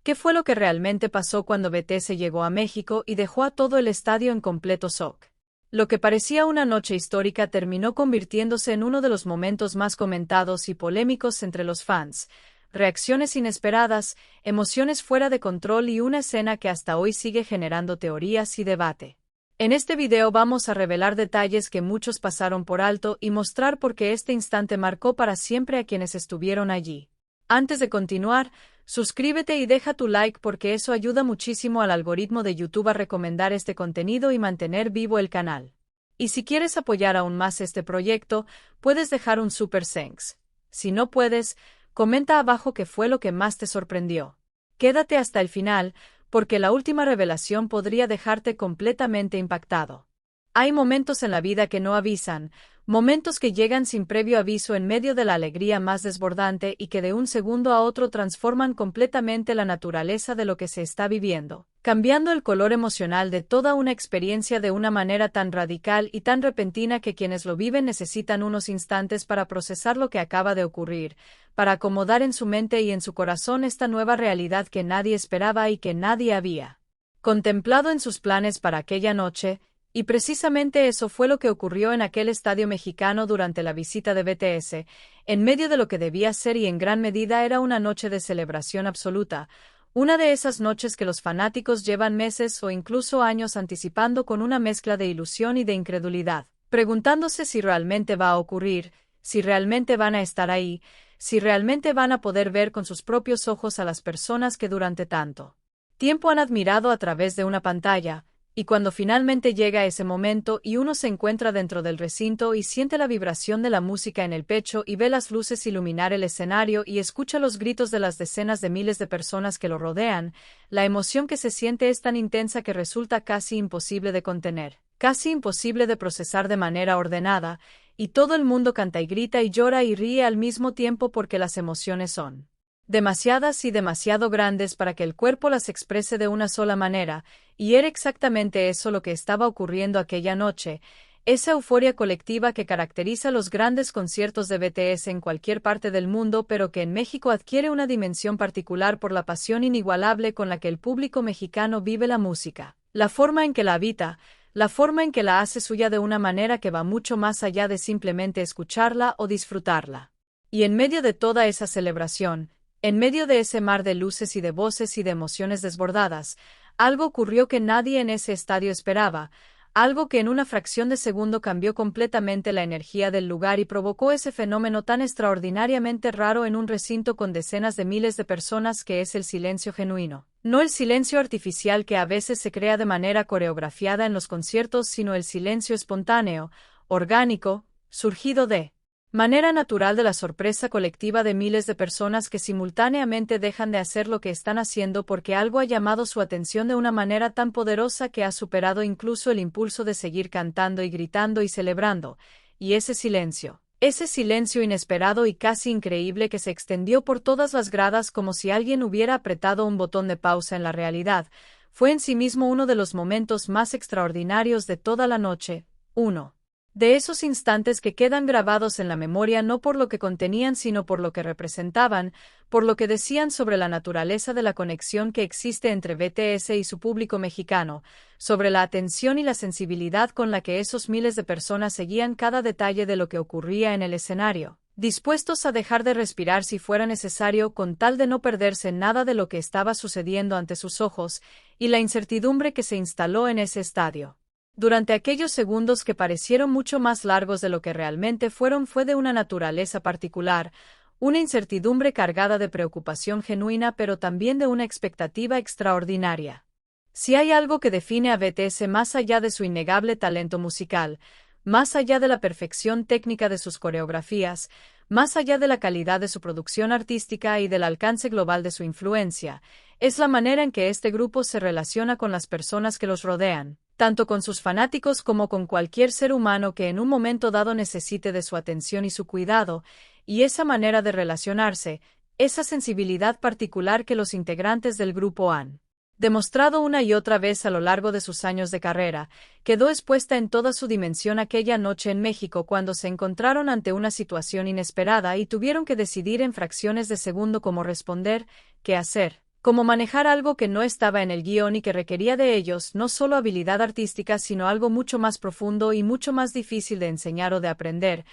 ¿Qué fue lo que realmente pasó cuando BTS llegó a México y dejó a todo el estadio en completo shock? Lo que parecía una noche histórica terminó convirtiéndose en uno de los momentos más comentados y polémicos entre los fans. Reacciones inesperadas, emociones fuera de control y una escena que hasta hoy sigue generando teorías y debate. En este video vamos a revelar detalles que muchos pasaron por alto y mostrar por qué este instante marcó para siempre a quienes estuvieron allí. Antes de continuar, suscríbete y deja tu like porque eso ayuda muchísimo al algoritmo de YouTube a recomendar este contenido y mantener vivo el canal. Y si quieres apoyar aún más este proyecto, puedes dejar un super thanks. Si no puedes, comenta abajo qué fue lo que más te sorprendió. Quédate hasta el final, porque la última revelación podría dejarte completamente impactado. Hay momentos en la vida que no avisan, momentos que llegan sin previo aviso en medio de la alegría más desbordante y que de un segundo a otro transforman completamente la naturaleza de lo que se está viviendo, cambiando el color emocional de toda una experiencia de una manera tan radical y tan repentina que quienes lo viven necesitan unos instantes para procesar lo que acaba de ocurrir, para acomodar en su mente y en su corazón esta nueva realidad que nadie esperaba y que nadie había contemplado en sus planes para aquella noche. Y precisamente eso fue lo que ocurrió en aquel estadio mexicano durante la visita de BTS, en medio de lo que debía ser y en gran medida era una noche de celebración absoluta, una de esas noches que los fanáticos llevan meses o incluso años anticipando con una mezcla de ilusión y de incredulidad, preguntándose si realmente va a ocurrir, si realmente van a estar ahí, si realmente van a poder ver con sus propios ojos a las personas que durante tanto tiempo han admirado a través de una pantalla. Y cuando finalmente llega ese momento y uno se encuentra dentro del recinto y siente la vibración de la música en el pecho y ve las luces iluminar el escenario y escucha los gritos de las decenas de miles de personas que lo rodean, la emoción que se siente es tan intensa que resulta casi imposible de contener, casi imposible de procesar de manera ordenada, y todo el mundo canta y grita y llora y ríe al mismo tiempo porque las emociones son demasiadas y demasiado grandes para que el cuerpo las exprese de una sola manera, y era exactamente eso lo que estaba ocurriendo aquella noche, esa euforia colectiva que caracteriza los grandes conciertos de BTS en cualquier parte del mundo, pero que en México adquiere una dimensión particular por la pasión inigualable con la que el público mexicano vive la música, la forma en que la habita, la forma en que la hace suya de una manera que va mucho más allá de simplemente escucharla o disfrutarla. Y en medio de toda esa celebración, en medio de ese mar de luces y de voces y de emociones desbordadas, algo ocurrió que nadie en ese estadio esperaba, algo que en una fracción de segundo cambió completamente la energía del lugar y provocó ese fenómeno tan extraordinariamente raro en un recinto con decenas de miles de personas que es el silencio genuino. No el silencio artificial que a veces se crea de manera coreografiada en los conciertos, sino el silencio espontáneo, orgánico, surgido de manera natural de la sorpresa colectiva de miles de personas que simultáneamente dejan de hacer lo que están haciendo porque algo ha llamado su atención de una manera tan poderosa que ha superado incluso el impulso de seguir cantando y gritando y celebrando, y ese silencio inesperado y casi increíble que se extendió por todas las gradas como si alguien hubiera apretado un botón de pausa en la realidad, fue en sí mismo uno de los momentos más extraordinarios de toda la noche, uno de esos instantes que quedan grabados en la memoria no por lo que contenían sino por lo que representaban, por lo que decían sobre la naturaleza de la conexión que existe entre BTS y su público mexicano, sobre la atención y la sensibilidad con la que esos miles de personas seguían cada detalle de lo que ocurría en el escenario, dispuestos a dejar de respirar si fuera necesario con tal de no perderse nada de lo que estaba sucediendo ante sus ojos, y la incertidumbre que se instaló en ese estadio. Durante aquellos segundos que parecieron mucho más largos de lo que realmente fueron fue de una naturaleza particular, una incertidumbre cargada de preocupación genuina pero también de una expectativa extraordinaria. Si hay algo que define a BTS más allá de su innegable talento musical, más allá de la perfección técnica de sus coreografías, más allá de la calidad de su producción artística y del alcance global de su influencia, es la manera en que este grupo se relaciona con las personas que los rodean, tanto con sus fanáticos como con cualquier ser humano que en un momento dado necesite de su atención y su cuidado, y esa manera de relacionarse, esa sensibilidad particular que los integrantes del grupo han demostrado una y otra vez a lo largo de sus años de carrera, quedó expuesta en toda su dimensión aquella noche en México cuando se encontraron ante una situación inesperada y tuvieron que decidir en fracciones de segundo cómo responder, qué hacer. Cómo manejar algo que no estaba en el guión y que requería de ellos no solo habilidad artística sino algo mucho más profundo y mucho más difícil de enseñar o de aprender,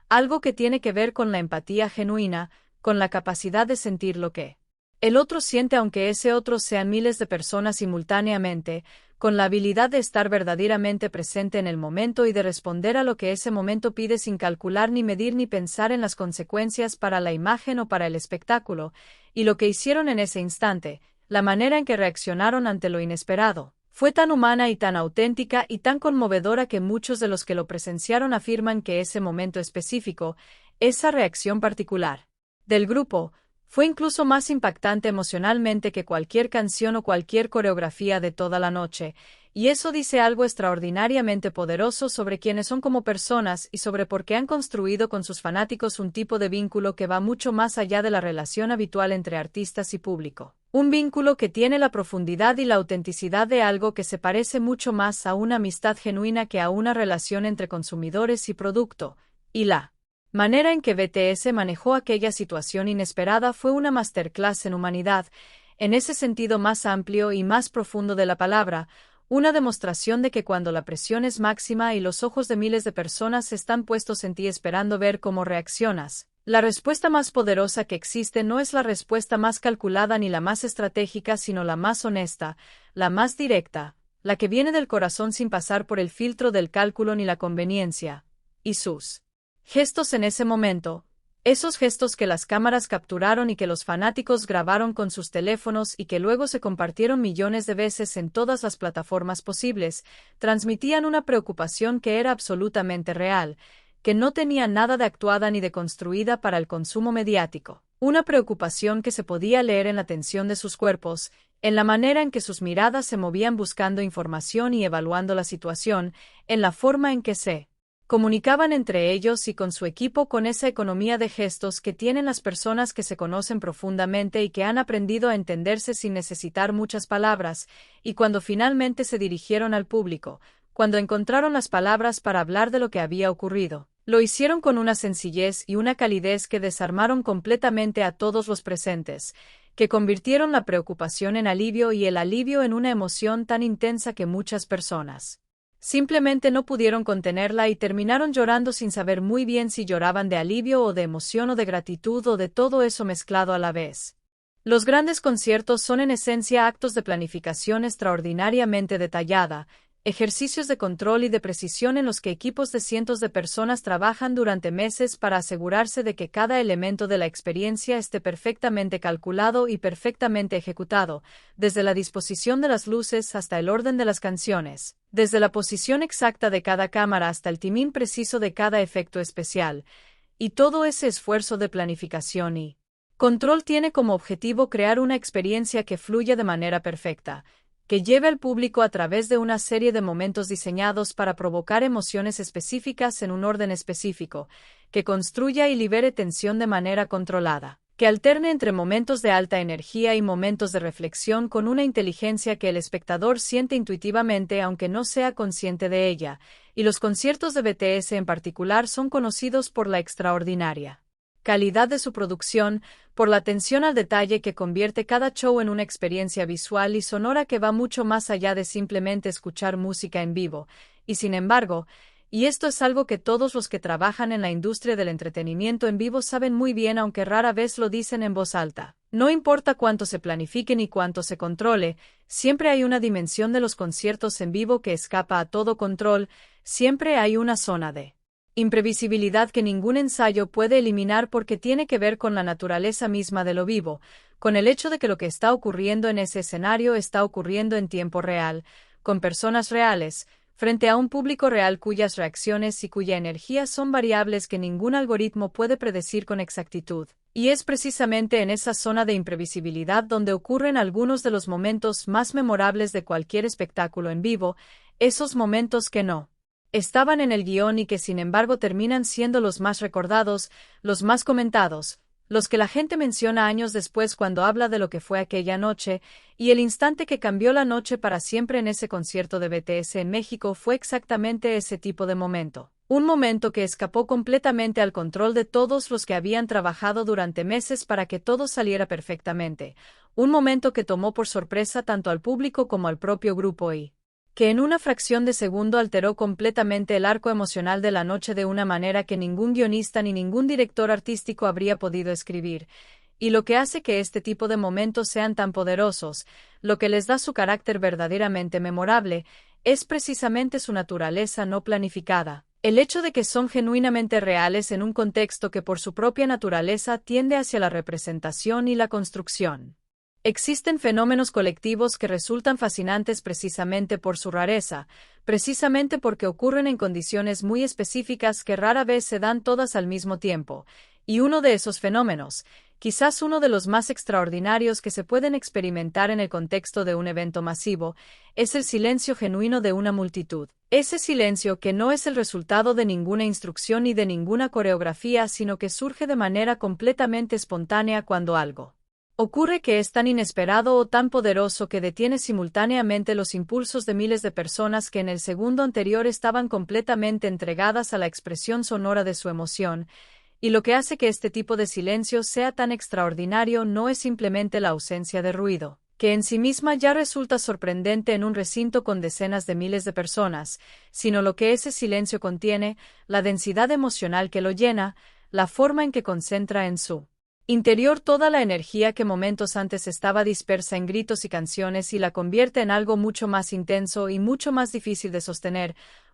algo que tiene que ver con la empatía genuina, con la capacidad de sentir lo que el otro siente aunque ese otro sean miles de personas simultáneamente, con la habilidad de estar verdaderamente presente en el momento y de responder a lo que ese momento pide sin calcular ni medir ni pensar en las consecuencias para la imagen o para el espectáculo, y lo que hicieron en ese instante, la manera en que reaccionaron ante lo inesperado, fue tan humana y tan auténtica y tan conmovedora que muchos de los que lo presenciaron afirman que ese momento específico, esa reacción particular del grupo, fue incluso más impactante emocionalmente que cualquier canción o cualquier coreografía de toda la noche, y eso dice algo extraordinariamente poderoso sobre quiénes son como personas y sobre por qué han construido con sus fanáticos un tipo de vínculo que va mucho más allá de la relación habitual entre artistas y público. Un vínculo que tiene la profundidad y la autenticidad de algo que se parece mucho más a una amistad genuina que a una relación entre consumidores y producto, y la manera en que BTS manejó aquella situación inesperada fue una masterclass en humanidad, en ese sentido más amplio y más profundo de la palabra, una demostración de que cuando la presión es máxima y los ojos de miles de personas están puestos en ti esperando ver cómo reaccionas, la respuesta más poderosa que existe no es la respuesta más calculada ni la más estratégica, sino la más honesta, la más directa, la que viene del corazón sin pasar por el filtro del cálculo ni la conveniencia. Y sus gestos en ese momento, esos gestos que las cámaras capturaron y que los fanáticos grabaron con sus teléfonos y que luego se compartieron millones de veces en todas las plataformas posibles, transmitían una preocupación que era absolutamente real, que no tenía nada de actuada ni de construida para el consumo mediático, una preocupación que se podía leer en la tensión de sus cuerpos, en la manera en que sus miradas se movían buscando información y evaluando la situación, en la forma en que se comunicaban entre ellos y con su equipo con esa economía de gestos que tienen las personas que se conocen profundamente y que han aprendido a entenderse sin necesitar muchas palabras, y cuando finalmente se dirigieron al público, cuando encontraron las palabras para hablar de lo que había ocurrido, lo hicieron con una sencillez y una calidez que desarmaron completamente a todos los presentes, que convirtieron la preocupación en alivio y el alivio en una emoción tan intensa que muchas personas simplemente no pudieron contenerla y terminaron llorando sin saber muy bien si lloraban de alivio o de emoción o de gratitud o de todo eso mezclado a la vez. Los grandes conciertos son en esencia actos de planificación extraordinariamente detallada, ejercicios de control y de precisión en los que equipos de cientos de personas trabajan durante meses para asegurarse de que cada elemento de la experiencia esté perfectamente calculado y perfectamente ejecutado, desde la disposición de las luces hasta el orden de las canciones, desde la posición exacta de cada cámara hasta el timing preciso de cada efecto especial, y todo ese esfuerzo de planificación y control tiene como objetivo crear una experiencia que fluya de manera perfecta, que lleve al público a través de una serie de momentos diseñados para provocar emociones específicas en un orden específico, que construya y libere tensión de manera controlada, que alterne entre momentos de alta energía y momentos de reflexión con una inteligencia que el espectador siente intuitivamente aunque no sea consciente de ella, y los conciertos de BTS en particular son conocidos por la extraordinaria calidad de su producción, por la atención al detalle que convierte cada show en una experiencia visual y sonora que va mucho más allá de simplemente escuchar música en vivo, y sin embargo, y esto es algo que todos los que trabajan en la industria del entretenimiento en vivo saben muy bien aunque rara vez lo dicen en voz alta, no importa cuánto se planifique ni cuánto se controle, siempre hay una dimensión de los conciertos en vivo que escapa a todo control, siempre hay una zona de imprevisibilidad que ningún ensayo puede eliminar porque tiene que ver con la naturaleza misma de lo vivo, con el hecho de que lo que está ocurriendo en ese escenario está ocurriendo en tiempo real, con personas reales, frente a un público real cuyas reacciones y cuya energía son variables que ningún algoritmo puede predecir con exactitud. Y es precisamente en esa zona de imprevisibilidad donde ocurren algunos de los momentos más memorables de cualquier espectáculo en vivo, esos momentos que no estaban en el guión y que sin embargo terminan siendo los más recordados, los más comentados, los que la gente menciona años después cuando habla de lo que fue aquella noche, y el instante que cambió la noche para siempre en ese concierto de BTS en México fue exactamente ese tipo de momento. Un momento que escapó completamente al control de todos los que habían trabajado durante meses para que todo saliera perfectamente. Un momento que tomó por sorpresa tanto al público como al propio grupo y que en una fracción de segundo alteró completamente el arco emocional de la noche de una manera que ningún guionista ni ningún director artístico habría podido escribir. Y lo que hace que este tipo de momentos sean tan poderosos, lo que les da su carácter verdaderamente memorable, es precisamente su naturaleza no planificada. El hecho de que son genuinamente reales en un contexto que por su propia naturaleza tiende hacia la representación y la construcción. Existen fenómenos colectivos que resultan fascinantes precisamente por su rareza, precisamente porque ocurren en condiciones muy específicas que rara vez se dan todas al mismo tiempo, y uno de esos fenómenos, quizás uno de los más extraordinarios que se pueden experimentar en el contexto de un evento masivo, es el silencio genuino de una multitud. Ese silencio que no es el resultado de ninguna instrucción ni de ninguna coreografía, sino que surge de manera completamente espontánea cuando algo ocurre que es tan inesperado o tan poderoso que detiene simultáneamente los impulsos de miles de personas que en el segundo anterior estaban completamente entregadas a la expresión sonora de su emoción, y lo que hace que este tipo de silencio sea tan extraordinario no es simplemente la ausencia de ruido, que en sí misma ya resulta sorprendente en un recinto con decenas de miles de personas, sino lo que ese silencio contiene, la densidad emocional que lo llena, la forma en que concentra en su interior toda la energía que momentos antes estaba dispersa en gritos y canciones y la convierte en algo mucho más intenso y mucho más difícil de sostener,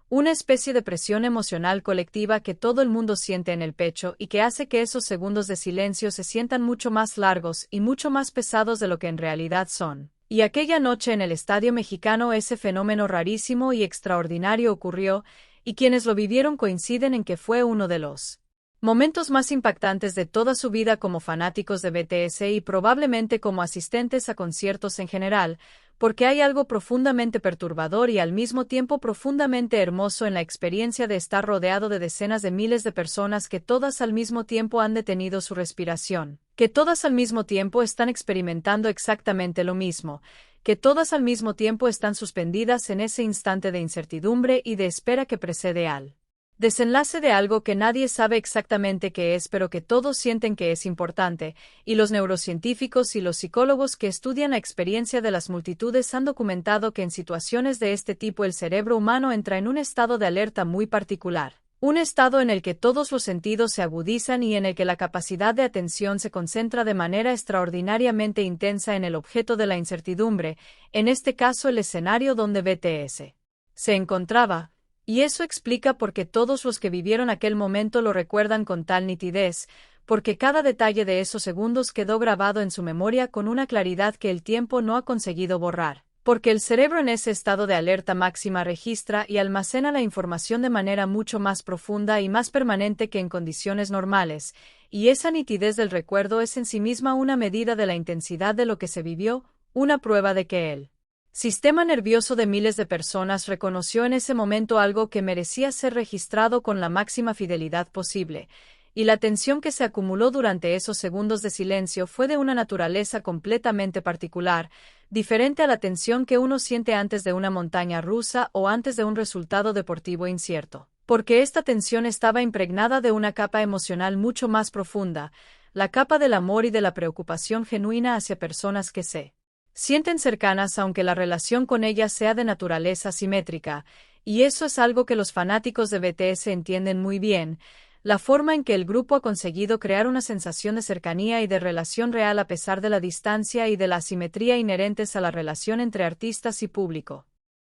una especie de presión emocional colectiva que todo el mundo siente en el pecho y que hace que esos segundos de silencio se sientan mucho más largos y mucho más pesados de lo que en realidad son. Y aquella noche en el Estadio Mexicano ese fenómeno rarísimo y extraordinario ocurrió, y quienes lo vivieron coinciden en que fue uno de los momentos más impactantes de toda su vida como fanáticos de BTS y probablemente como asistentes a conciertos en general, porque hay algo profundamente perturbador y al mismo tiempo profundamente hermoso en la experiencia de estar rodeado de decenas de miles de personas que todas al mismo tiempo han detenido su respiración, que todas al mismo tiempo están experimentando exactamente lo mismo, que todas al mismo tiempo están suspendidas en ese instante de incertidumbre y de espera que precede al desenlace de algo que nadie sabe exactamente qué es, pero que todos sienten que es importante, y los neurocientíficos y los psicólogos que estudian la experiencia de las multitudes han documentado que en situaciones de este tipo el cerebro humano entra en un estado de alerta muy particular, un estado en el que todos los sentidos se agudizan y en el que la capacidad de atención se concentra de manera extraordinariamente intensa en el objeto de la incertidumbre, en este caso el escenario donde BTS se encontraba. Y eso explica por qué todos los que vivieron aquel momento lo recuerdan con tal nitidez, porque cada detalle de esos segundos quedó grabado en su memoria con una claridad que el tiempo no ha conseguido borrar, porque el cerebro en ese estado de alerta máxima registra y almacena la información de manera mucho más profunda y más permanente que en condiciones normales, y esa nitidez del recuerdo es en sí misma una medida de la intensidad de lo que se vivió, una prueba de que el sistema nervioso de miles de personas reconoció en ese momento algo que merecía ser registrado con la máxima fidelidad posible, y la tensión que se acumuló durante esos segundos de silencio fue de una naturaleza completamente particular, diferente a la tensión que uno siente antes de una montaña rusa o antes de un resultado deportivo incierto, porque esta tensión estaba impregnada de una capa emocional mucho más profunda, la capa del amor y de la preocupación genuina hacia personas que se sienten cercanas aunque la relación con ellas sea de naturaleza simétrica, y eso es algo que los fanáticos de BTS entienden muy bien, la forma en que el grupo ha conseguido crear una sensación de cercanía y de relación real a pesar de la distancia y de la asimetría inherentes a la relación entre artistas y público.